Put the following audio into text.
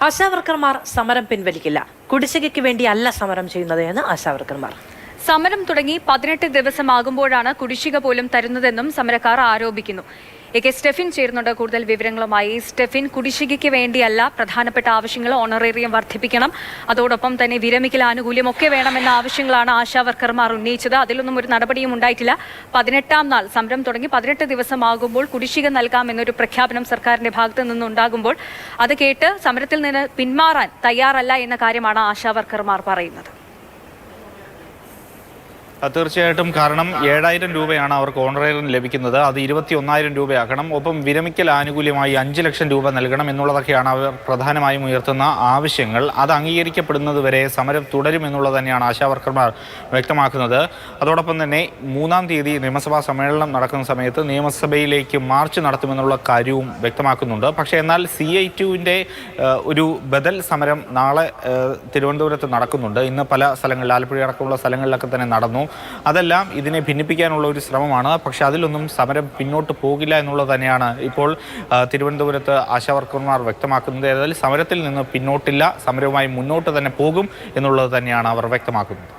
ആശാവർക്കർമാർ സമരം പിൻവലിക്കില്ല. കുടിശ്ശികയ്ക്ക് വേണ്ടിയല്ല സമരം ചെയ്യുന്നത് എന്ന് ആശാവർക്കർമാർ. സമരം തുടങ്ങി 18 ദിവസമാകുമ്പോഴാണ് കുടിശ്ശിക പോലും തരുന്നതെന്നും സമരക്കാർ ആരോപിക്കുന്നു. എ.കെ. സ്റ്റെഫിൻ ചേരുന്നുണ്ട് കൂടുതൽ വിവരങ്ങളുമായി. സ്റ്റെഫിൻ, കുടിശ്ശികയ്ക്ക് വേണ്ടിയല്ല പ്രധാനപ്പെട്ട ആവശ്യങ്ങൾ ഓണറേറിയം വർദ്ധിപ്പിക്കണം, അതോടൊപ്പം തന്നെ വിരമിക്കൽ ആനുകൂല്യം ഒക്കെ വേണമെന്ന ആവശ്യങ്ങളാണ് ആശാവർക്കർമാർ ഉന്നയിച്ചത്. അതിലൊന്നും ഒരു നടപടിയും ഉണ്ടായിട്ടില്ല. 18ാം നാൾ സമരം തുടങ്ങി 18 ദിവസമാകുമ്പോൾ കുടിശ്ശിക നൽകാമെന്നൊരു പ്രഖ്യാപനം സർക്കാരിന്റെ ഭാഗത്തു നിന്നുണ്ടാകുമ്പോൾ അത് കേട്ട് സമരത്തിൽ നിന്ന് പിന്മാറാൻ തയ്യാറല്ല എന്ന കാര്യമാണ് ആശാവർക്കർമാർ പറയുന്നത്. തീർച്ചയായിട്ടും. കാരണം 7000 രൂപയാണ് അവർക്ക് ഓണറേറിയം ലഭിക്കുന്നത്. അത് 21,000 രൂപയാക്കണം. ഒപ്പം വിരമിക്കൽ ആനുകൂല്യമായി 5 ലക്ഷം രൂപ നൽകണം എന്നുള്ളതൊക്കെയാണ് അവർ പ്രധാനമായും ഉയർത്തുന്ന ആവശ്യങ്ങൾ. അത് അംഗീകരിക്കപ്പെടുന്നത് വരെ സമരം തുടരുമെന്നുള്ളത് തന്നെയാണ് ആശാവർക്കർമാർ വ്യക്തമാക്കുന്നത്. അതോടൊപ്പം തന്നെ 3-ാം തീയതി നിയമസഭാ സമ്മേളനം നടക്കുന്ന സമയത്ത് നിയമസഭയിലേക്ക് മാർച്ച് നടത്തുമെന്നുള്ള കാര്യവും വ്യക്തമാക്കുന്നുണ്ട്. പക്ഷേ എന്നാൽ CI2-ൻ്റെ ഒരു ബദൽ സമരം നാളെ തിരുവനന്തപുരത്ത് നടക്കുന്നുണ്ട്. ഇന്ന് പല സ്ഥലങ്ങളിൽ, ആലപ്പുഴ അടക്കമുള്ള സ്ഥലങ്ങളിലൊക്കെ തന്നെ നടന്നു. അതെല്ലാം ഇതിനെ ഭിന്നിപ്പിക്കാനുള്ള ഒരു ശ്രമമാണ്. പക്ഷേ അതിലൊന്നും സമരം പിന്നോട്ട് പോകില്ല എന്നുള്ളത് തന്നെയാണ് ഇപ്പോൾ തിരുവനന്തപുരത്ത് ആശാവർക്കർമാർ വ്യക്തമാക്കുന്നത്. ഏതായാലും സമരത്തിൽ നിന്ന് പിന്നോട്ടില്ല, സമരവുമായി മുന്നോട്ട് തന്നെ പോകും എന്നുള്ളത് തന്നെയാണ് അവർ വ്യക്തമാക്കുന്നത്.